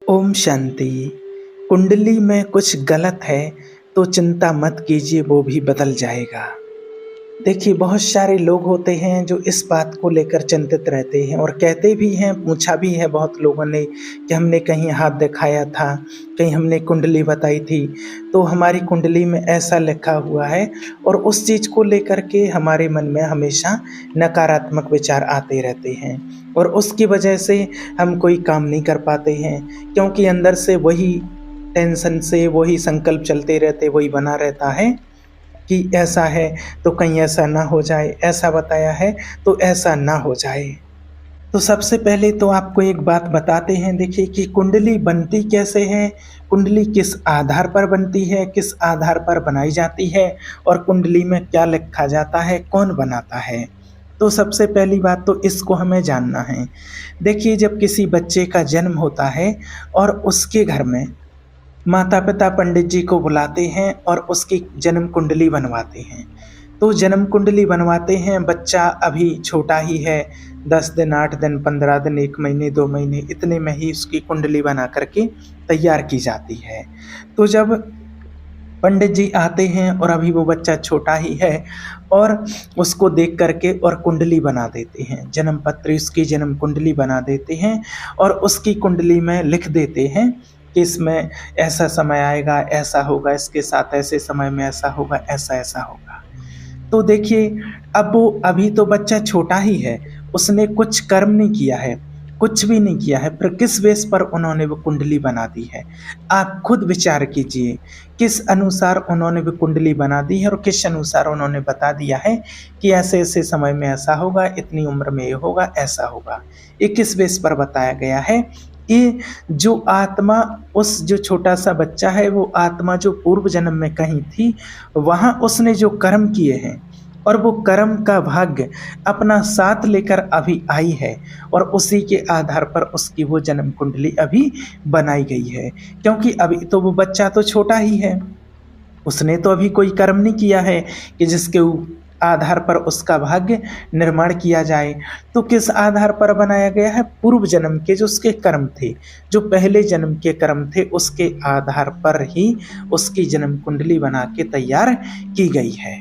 ओम शांति। कुंडली में कुछ गलत है तो चिंता मत कीजिए, वो भी बदल जाएगा। देखिए, बहुत सारे लोग होते हैं जो इस बात को लेकर चिंतित रहते हैं और कहते भी हैं, पूछा भी है बहुत लोगों ने कि हमने कहीं हाथ दिखाया था, कहीं हमने कुंडली बताई थी, तो हमारी कुंडली में ऐसा लिखा हुआ है। और उस चीज़ को लेकर के हमारे मन में हमेशा नकारात्मक विचार आते रहते हैं और उसकी वजह से हम कोई काम नहीं कर पाते हैं, क्योंकि अंदर से वही टेंशन से वही संकल्प चलते रहते, वही बना रहता है कि ऐसा है तो कहीं ऐसा ना हो जाए, ऐसा बताया है तो ऐसा ना हो जाए। तो सबसे पहले तो आपको एक बात बताते हैं, देखिए कि कुंडली बनती कैसे है, कुंडली किस आधार पर बनती है, किस आधार पर बनाई जाती है और कुंडली में क्या लिखा जाता है, कौन बनाता है। तो सबसे पहली बात तो इसको हमें जानना है। देखिए, जब किसी बच्चे का जन्म होता है और उसके घर में माता पिता पंडित जी को बुलाते हैं और उसकी जन्म कुंडली बनवाते हैं। तो जन्म कुंडली बनवाते हैं, बच्चा अभी छोटा ही है, 10 दिन, 8 दिन, 15 दिन, 1 महीने, 2 महीने, इतने में ही उसकी कुंडली बना करके तैयार की जाती है। तो जब पंडित जी आते हैं और अभी वो बच्चा छोटा ही है और उसको देख करके और कुंडली बना देते हैं, जन्म पत्री उसकी जन्म कुंडली बना देते हैं और उसकी कुंडली में लिख देते हैं कि इसमें ऐसा समय आएगा, ऐसा होगा, इसके साथ ऐसे समय में ऐसा होगा, ऐसा ऐसा होगा। तो देखिए, अब वो अभी तो बच्चा छोटा ही है, उसने कुछ कर्म नहीं किया है, कुछ भी नहीं किया है, फिर किस बेस पर उन्होंने वो कुंडली बना दी है। आप खुद विचार कीजिए, किस अनुसार उन्होंने वो कुंडली बना दी है और किस अनुसार उन्होंने बता दिया है कि ऐसे ऐसे समय में ऐसा होगा, इतनी उम्र में ये होगा, ऐसा होगा। ये किस बेस पर बताया गया है। ये जो आत्मा, उस जो छोटा सा बच्चा है, वो आत्मा जो पूर्व जन्म में कहीं थी, वहाँ उसने जो कर्म किए हैं और वो कर्म का भाग्य अपना साथ लेकर अभी आई है और उसी के आधार पर उसकी वो जन्म कुंडली अभी बनाई गई है। क्योंकि अभी तो वो बच्चा तो छोटा ही है, उसने तो अभी कोई कर्म नहीं किया है कि जिसके आधार पर उसका भाग्य निर्माण किया जाए। तो किस आधार पर बनाया गया है, पूर्व जन्म के जो उसके कर्म थे, जो पहले जन्म के कर्म थे, उसके आधार पर ही उसकी जन्म कुंडली बना के तैयार की गई है।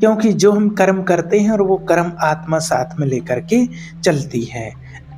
क्योंकि जो हम कर्म करते हैं और वो कर्म आत्मा साथ में लेकर के चलती है।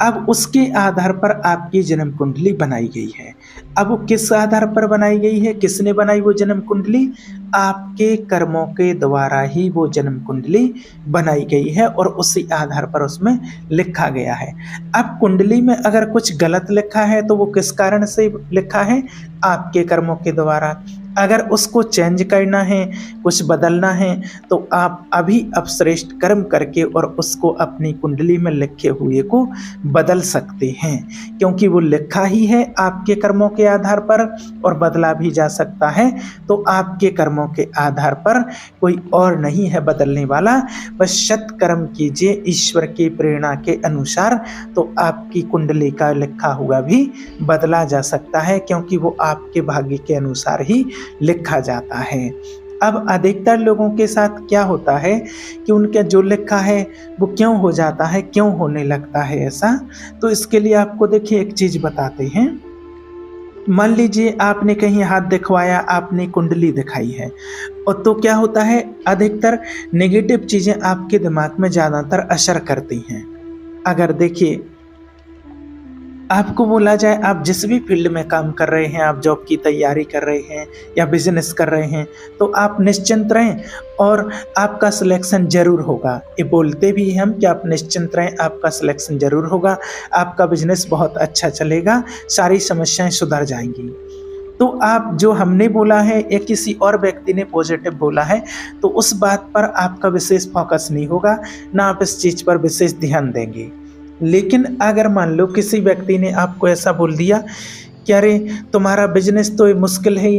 अब उसके आधार पर आपकी जन्म कुंडली बनाई गई है। अब वो किस आधार पर बनाई गई है, किसने बनाई वो जन्म कुंडली, आपके कर्मों के द्वारा ही वो जन्म कुंडली बनाई गई है और उसी आधार पर उसमें लिखा गया है। अब कुंडली में अगर कुछ गलत लिखा है तो वो किस कारण से लिखा है, आपके कर्मों के द्वारा। अगर उसको चेंज करना है, कुछ बदलना है, तो आप अभी अब श्रेष्ठ कर्म करके और उसको अपनी कुंडली में लिखे हुए को बदल सकते हैं, क्योंकि वो लिखा ही है आपके कर्मों के आधार पर और बदला भी जा सकता है। तो आपके कर्मों के आधार पर कोई और नहीं है बदलने वाला, बस सत्कर्म कीजिए ईश्वर की प्रेरणा के अनुसार, तो आपकी कुंडली का लिखा हुआ भी बदला जा सकता है, क्योंकि वो आपके भाग्य के अनुसार ही लिखा जाता है। अब अधिकतर लोगों के साथ क्या होता है कि उनका जो लिखा है वो क्यों हो जाता है, क्यों होने लगता है ऐसा, तो इसके लिए आपको देखिए एक चीज बताते हैं। मान लीजिए आपने कहीं हाथ दिखवाया, आपने कुंडली दिखाई है, और तो क्या होता है, अधिकतर नेगेटिव चीजें आपके दिमाग में ज्यादातर असर करती हैं। अगर देखिए, आपको बोला जाए आप जिस भी फील्ड में काम कर रहे हैं, आप जॉब की तैयारी कर रहे हैं या बिजनेस कर रहे हैं, तो आप निश्चिंत रहें और आपका सिलेक्शन जरूर होगा। ये बोलते भी हम कि आप निश्चिंत रहें, आपका सिलेक्शन जरूर होगा, आपका बिजनेस बहुत अच्छा चलेगा, सारी समस्याएं सुधर जाएंगी। तो आप जो हमने बोला है या किसी और व्यक्ति ने पॉजिटिव बोला है, तो उस बात पर आपका विशेष फोकस नहीं होगा, ना आप इस चीज पर विशेष ध्यान देंगे। लेकिन अगर मान लो किसी व्यक्ति ने आपको ऐसा बोल दिया कि अरे तुम्हारा बिजनेस तो ये मुश्किल है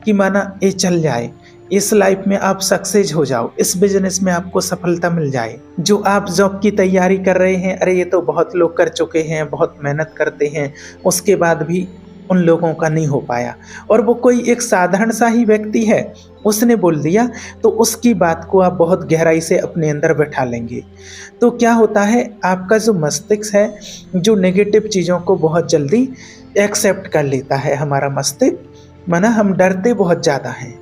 कि माना ये चल जाए, इस लाइफ में आप सक्सेस हो जाओ, इस बिजनेस में आपको सफलता मिल जाए, जो आप जॉब की तैयारी कर रहे हैं, अरे ये तो बहुत लोग कर चुके हैं, बहुत मेहनत करते हैं, उसके बाद भी उन लोगों का नहीं हो पाया, और वो कोई एक साधारण सा ही व्यक्ति है, उसने बोल दिया, तो उसकी बात को आप बहुत गहराई से अपने अंदर बैठा लेंगे। तो क्या होता है, आपका जो मस्तिष्क है, जो नेगेटिव चीज़ों को बहुत जल्दी एक्सेप्ट कर लेता है हमारा मस्तिष्क, माना हम डरते बहुत ज़्यादा हैं।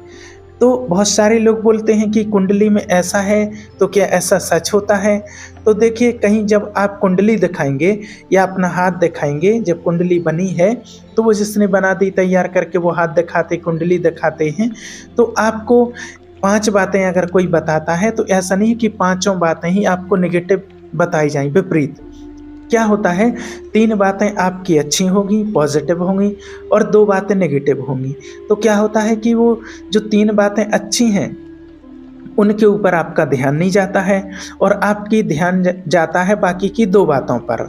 तो बहुत सारे लोग बोलते हैं कि कुंडली में ऐसा है, तो क्या ऐसा सच होता है? तो देखिए, कहीं जब आप कुंडली दिखाएंगे या अपना हाथ दिखाएंगे, जब कुंडली बनी है तो वो जिसने बना दी तैयार करके वो हाथ दिखाते, कुंडली दिखाते हैं, तो आपको 5 बातें अगर कोई बताता है तो ऐसा नहीं कि पाँचों बातें ही आपको नेगेटिव बताई जाएं, विपरीत। क्या होता है, 3 बातें आपकी अच्छी होंगी, पॉजिटिव होंगी, और 2 बातें नेगेटिव होंगी। तो क्या होता है कि वो जो 3 बातें अच्छी हैं उनके ऊपर आपका ध्यान नहीं जाता है, और आपकी ध्यान जाता है बाकी की 2 बातों पर।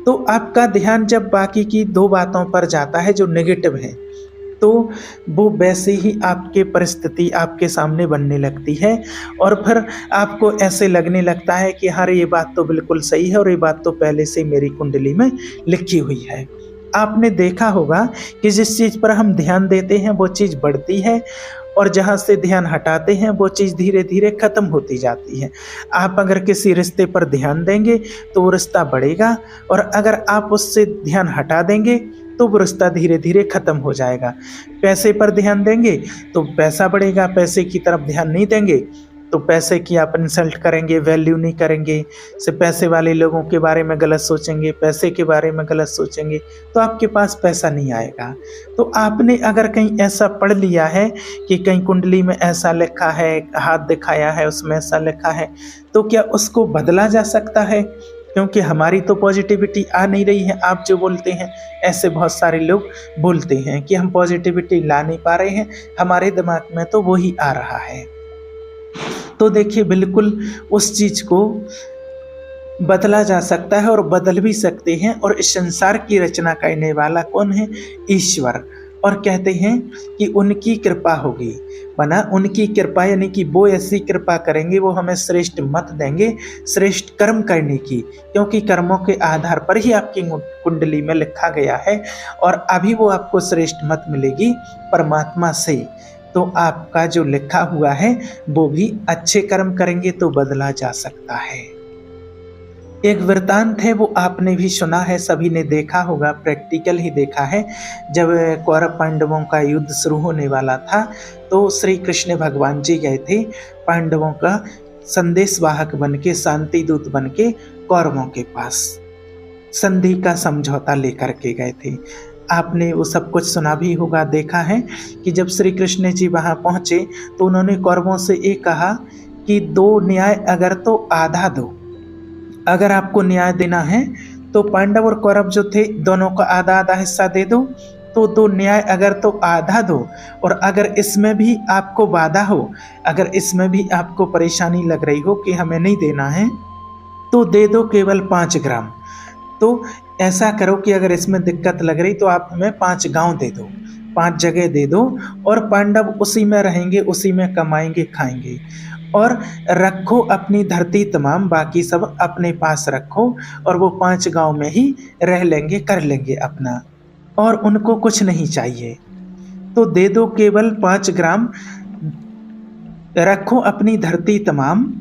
तो आपका ध्यान जब बाकी की 2 बातों पर जाता है जो नेगेटिव है, तो वो वैसे ही आपके परिस्थिति आपके सामने बनने लगती है, और फिर आपको ऐसे लगने लगता है कि हाँ, ये बात तो बिल्कुल सही है और ये बात तो पहले से मेरी कुंडली में लिखी हुई है। आपने देखा होगा कि जिस चीज़ पर हम ध्यान देते हैं वो चीज़ बढ़ती है, और जहाँ से ध्यान हटाते हैं वो चीज़ धीरे धीरे खत्म होती जाती है। आप अगर किसी रिश्ते पर ध्यान देंगे तो वो रिश्ता बढ़ेगा, और अगर आप उससे ध्यान हटा देंगे तो वो रिश्ता धीरे धीरे खत्म हो जाएगा। पैसे पर ध्यान देंगे तो पैसा बढ़ेगा, पैसे की तरफ ध्यान नहीं देंगे तो पैसे की आप इंसल्ट करेंगे, वैल्यू नहीं करेंगे, सिर्फ पैसे वाले लोगों के बारे में गलत सोचेंगे, पैसे के बारे में गलत सोचेंगे, तो आपके पास पैसा नहीं आएगा। तो आपने अगर कहीं ऐसा पढ़ लिया है कि कहीं कुंडली में ऐसा लिखा है, हाथ दिखाया है उसमें ऐसा लिखा है, तो क्या उसको बदला जा सकता है? क्योंकि हमारी तो पॉजिटिविटी आ नहीं रही है। आप जो बोलते हैं, ऐसे बहुत सारे लोग बोलते हैं कि हम पॉजिटिविटी ला नहीं पा रहे हैं, हमारे दिमाग में तो वही आ रहा है। तो देखिए, बिल्कुल उस चीज़ को बदला जा सकता है, और बदल भी सकते हैं। और इस संसार की रचना करने वाला कौन है? ईश्वर। और कहते हैं कि उनकी कृपा होगी, माना उनकी कृपा, यानी कि वो ऐसी कृपा करेंगे, वो हमें श्रेष्ठ मत देंगे, श्रेष्ठ कर्म करने की, क्योंकि कर्मों के आधार पर ही आपकी कुंडली में लिखा गया है, और अभी वो आपको श्रेष्ठ मत मिलेगी परमात्मा से। तो आपका जो लिखा हुआ है वो भी अच्छे कर्म करेंगे तो बदला जा सकता है। एक वृतांत है, वो आपने भी सुना है, सभी ने देखा होगा, प्रैक्टिकल ही देखा है। जब कौरव पांडवों का युद्ध शुरू होने वाला था तो श्री कृष्ण भगवान जी गए थे पांडवों का संदेशवाहक बन के, शांति दूत बन के कौरवों के पास संधि का समझौता लेकर के गए थे। आपने वो सब कुछ सुना भी होगा, देखा है कि जब श्री कृष्ण जी वहाँ पहुँचे तो उन्होंने कौरवों से ये कहा कि 2 न्याय अगर तो आधा दो, अगर आपको न्याय देना है तो पांडव और कौरव जो थे दोनों का आधा आधा हिस्सा दे दो। तो 2 न्याय अगर तो आधा दो, और अगर इसमें भी आपको बाधा हो, अगर इसमें भी आपको परेशानी लग रही हो कि हमें नहीं देना है, तो दे दो केवल 5 ग्राम। तो ऐसा करो कि अगर इसमें दिक्कत लग रही तो आप हमें 5 गांव दे दो, 5 जगह दे दो, और पांडव उसी में रहेंगे, उसी में कमाएंगे खाएंगे। और रखो अपनी धरती तमाम, बाकी सब अपने पास रखो, और वो 5 गांव में ही रह लेंगे, कर लेंगे अपना, और उनको कुछ नहीं चाहिए। तो दे दो केवल 5 ग्राम, रखो अपनी धरती तमाम।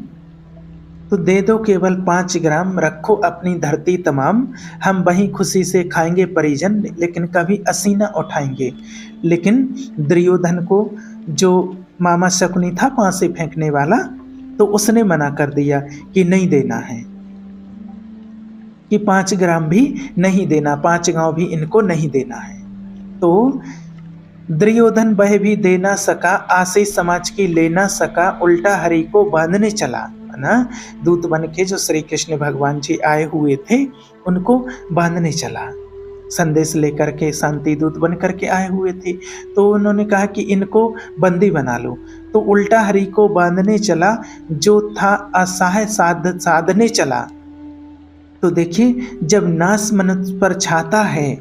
तो दे दो केवल 5 ग्राम, रखो अपनी धरती तमाम, हम वहीं खुशी से खाएंगे परिजन, लेकिन कभी असी न उठाएंगे। लेकिन दुर्योधन को, जो मामा शकुनी था फांसी फेंकने वाला, तो उसने मना कर दिया कि नहीं देना है, कि 5 ग्राम भी नहीं देना, 5 गांव भी इनको नहीं देना है। तो दुर्योधन वह भी दे ना सका, आशीष समाज की ले ना सका, उल्टा हरि को बांधने चला, ना दूत बन के जो श्री कृष्ण भगवान जी आए हुए थे उनको बांधने चला, संदेश लेकर के शांति दूत बन करके आए हुए थे। तो उन्होंने कहा कि इनको बंदी बना लो, तो उल्टा हरि को बांधने चला, जो था असहाय साधने चला। तो देखिए, जब नाश मनुष्य पर छाता है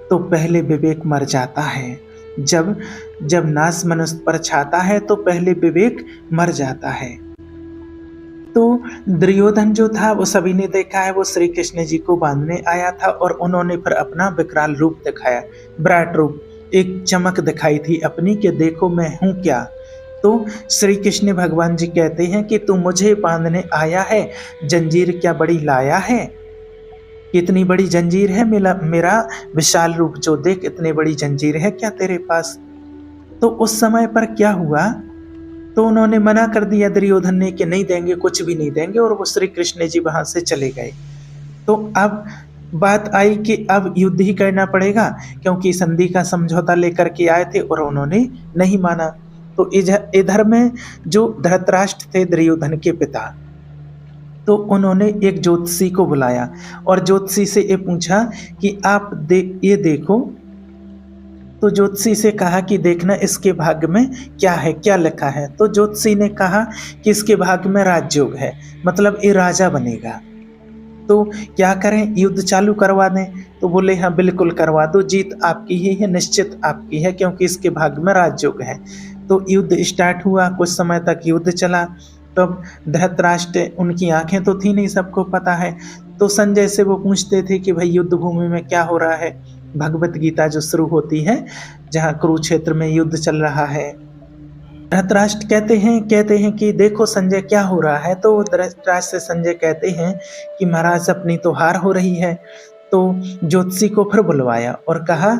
तो पहले विवेक मर जाता है। जब नाश मनुष्य पर छाता है तो पहले विवेक मर जाता है। तो दुर्योधन जो था वो सभी ने देखा है, वो श्री कृष्ण जी को बांधने आया था, और उन्होंने फिर अपना विकराल रूप दिखाया, विराट रूप, एक चमक दिखाई थी अपनी कि देखो मैं हूँ क्या। तो श्री कृष्ण भगवान जी कहते हैं कि तू मुझे बांधने आया है, जंजीर क्या बड़ी लाया है। कितनी बड़ी जंजीर है, मेरा मेरा विशाल रूप जो देख, इतनी बड़ी जंजीर है क्या तेरे पास। तो उस समय पर क्या हुआ, तो उन्होंने मना कर दिया दुर्योधन ने कि नहीं देंगे, कुछ भी नहीं देंगे, और वो श्री कृष्ण जी वहां से चले गए। तो अब बात आई कि अब युद्ध ही करना पड़ेगा, क्योंकि संधि का समझौता लेकर के आए थे और उन्होंने नहीं माना। तो इधर में जो धृतराष्ट्र थे दुर्योधन के पिता, तो उन्होंने एक ज्योतिषी को बुलाया और ज्योतिषी से ये पूछा कि आप ये देखो। तो ज्योतिषी से कहा कि देखना इसके भाग्य में क्या है, क्या लिखा है। तो ज्योतिषी ने कहा कि इसके भाग्य में राजयोग है, मतलब ये राजा बनेगा। तो क्या करें, युद्ध चालू करवा दें। तो बोले हाँ बिल्कुल करवा दो, जीत आपकी ही है, निश्चित आपकी है, क्योंकि इसके भाग्य में राजयोग है। तो युद्ध स्टार्ट हुआ, कुछ समय तक युद्ध चला। तब धृतराष्ट्र, उनकी आंखें तो थी नहीं, सबको पता है। तो संजय से वो पूछते थे कि भाई युद्ध भूमि में क्या हो रहा है। भगवत गीता जो शुरू होती है, जहाँ कुरुक्षेत्र में युद्ध चल रहा है। धृतराष्ट्र कहते हैं कि देखो संजय क्या हो रहा है। तो धृतराष्ट्र से संजय कहते हैं कि महाराज अपनी तो हार हो रही है। तो ज्योतिषी को फिर बुलवाया और कहा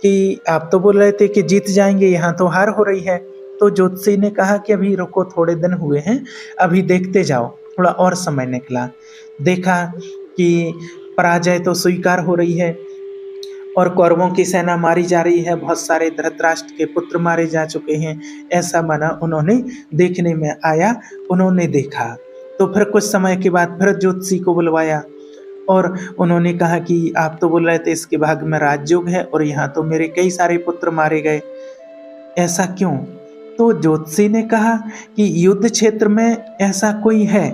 कि आप तो बोल रहे थे कि जीत जाएंगे, यहाँ तो हार हो रही है। तो ज्योतिषी ने कहा कि अभी रुको, थोड़े दिन हुए हैं, अभी देखते जाओ। थोड़ा और समय निकला, देखा कि पराजय तो स्वीकार हो रही है और कौरवों की सेना मारी जा रही है, बहुत सारे धृतराष्ट्र के पुत्र मारे जा चुके हैं। ऐसा माना उन्होंने देखने में आया, उन्होंने देखा। तो फिर कुछ समय के बाद फिर ज्योतिषी को बुलवाया और उन्होंने कहा कि आप तो बोल रहे थे इसके भाग्य में राजयोग है और यहाँ तो मेरे कई सारे पुत्र मारे गए, ऐसा क्यों। तो ज्योतिषी ने कहा कि युद्ध क्षेत्र में ऐसा कोई है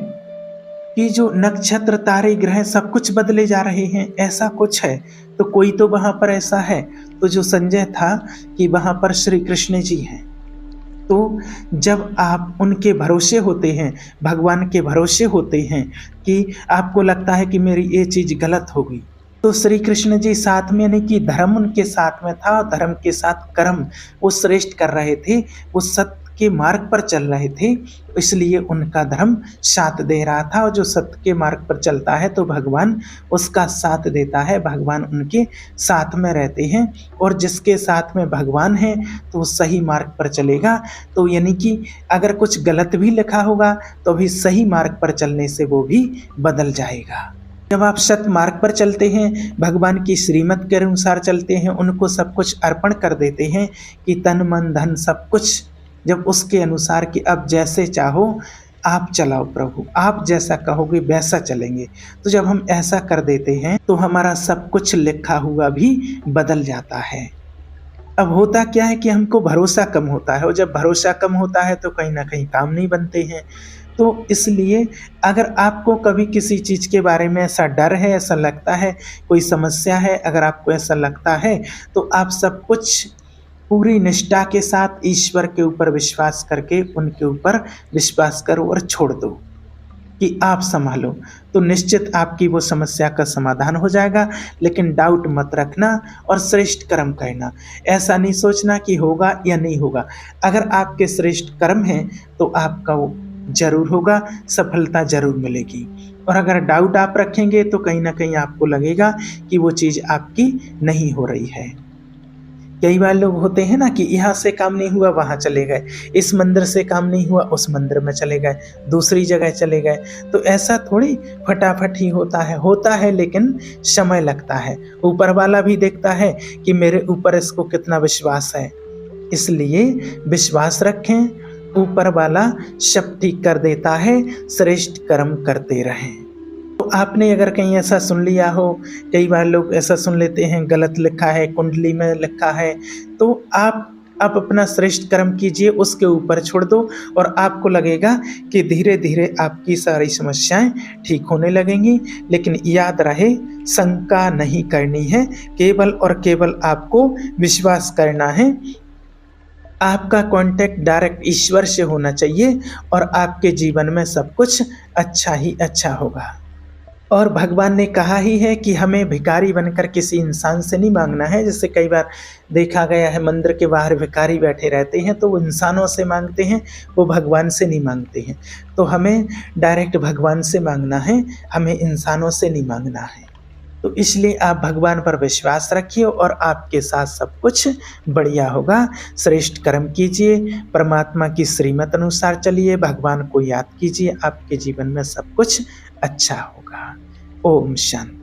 कि जो नक्षत्र तारे ग्रह सब कुछ बदले जा रहे हैं, ऐसा कुछ है। तो कोई तो वहां पर ऐसा है। तो जो संजय था कि वहां पर श्री कृष्ण जी हैं। तो जब आप उनके भरोसे होते हैं, भगवान के भरोसे होते हैं कि आपको लगता है कि मेरी ये चीज गलत हो गई, तो श्री कृष्ण जी साथ में, यानी कि धर्म उनके साथ में था, धर्म के साथ कर्म वो श्रेष्ठ कर रहे थे, वो सत्य के मार्ग पर चल रहे थे, इसलिए उनका धर्म साथ दे रहा था। और जो सत्य के मार्ग पर चलता है तो भगवान उसका साथ देता है, भगवान उनके साथ में रहते हैं। और जिसके साथ में भगवान है तो वो सही मार्ग पर चलेगा। तो यानी कि अगर कुछ गलत भी लिखा होगा तो भी सही मार्ग पर चलने से वो भी बदल जाएगा। जब आप सत्य मार्ग पर चलते हैं, भगवान की श्रीमत के अनुसार चलते हैं, उनको सब कुछ अर्पण कर देते हैं कि तन मन धन सब कुछ, जब उसके अनुसार कि अब जैसे चाहो आप चलाओ प्रभु, आप जैसा कहोगे वैसा चलेंगे। तो जब हम ऐसा कर देते हैं तो हमारा सब कुछ लिखा हुआ भी बदल जाता है। अब होता क्या है कि हमको भरोसा कम होता है, और जब भरोसा कम होता है तो कहीं ना कहीं काम नहीं बनते हैं। तो इसलिए अगर आपको कभी किसी चीज़ के बारे में ऐसा डर है, ऐसा लगता है, कोई समस्या है, अगर आपको ऐसा लगता है तो आप सब कुछ पूरी निष्ठा के साथ ईश्वर के ऊपर विश्वास करके उनके ऊपर विश्वास करो और छोड़ दो कि आप संभालो। तो निश्चित आपकी वो समस्या का समाधान हो जाएगा। लेकिन डाउट मत रखना और श्रेष्ठ कर्म करना। ऐसा नहीं सोचना कि होगा या नहीं होगा। अगर आपके श्रेष्ठ कर्म हैं तो आपका वो जरूर होगा, सफलता जरूर मिलेगी। और अगर डाउट आप रखेंगे तो कहीं ना कहीं आपको लगेगा कि वो चीज़ आपकी नहीं हो रही है। कई बार लोग होते हैं ना कि यहाँ से काम नहीं हुआ वहाँ चले गए, इस मंदिर से काम नहीं हुआ उस मंदिर में चले गए, दूसरी जगह चले गए। तो ऐसा थोड़ी फटाफट ही होता है लेकिन समय लगता है। ऊपर वाला भी देखता है कि मेरे ऊपर इसको कितना विश्वास है, इसलिए विश्वास रखें, ऊपर वाला सब ठीक कर देता है। श्रेष्ठ कर्म करते रहें। तो आपने अगर कहीं ऐसा सुन लिया हो, कई बार लोग ऐसा सुन लेते हैं गलत लिखा है, कुंडली में लिखा है, तो आप अपना श्रेष्ठ कर्म कीजिए, उसके ऊपर छोड़ दो और आपको लगेगा कि धीरे धीरे आपकी सारी समस्याएं ठीक होने लगेंगी। लेकिन याद रहे, शंका नहीं करनी है, केवल और केवल आपको विश्वास करना है। आपका कांटेक्ट डायरेक्ट ईश्वर से होना चाहिए और आपके जीवन में सब कुछ अच्छा ही अच्छा होगा। और भगवान ने कहा ही है कि हमें भिखारी बनकर किसी इंसान से नहीं मांगना है। जैसे कई बार देखा गया है मंदिर के बाहर भिखारी बैठे रहते हैं तो वो इंसानों से मांगते हैं, वो भगवान से नहीं मांगते हैं। तो हमें डायरेक्ट भगवान से मांगना है, हमें इंसानों से नहीं मांगना है। तो इसलिए आप भगवान पर विश्वास रखिए और आपके साथ सब कुछ बढ़िया होगा। श्रेष्ठ कर्म कीजिए, परमात्मा की श्रीमत अनुसार चलिए, भगवान को याद कीजिए, आपके जीवन में सब कुछ अच्छा होगा। ओम शांति।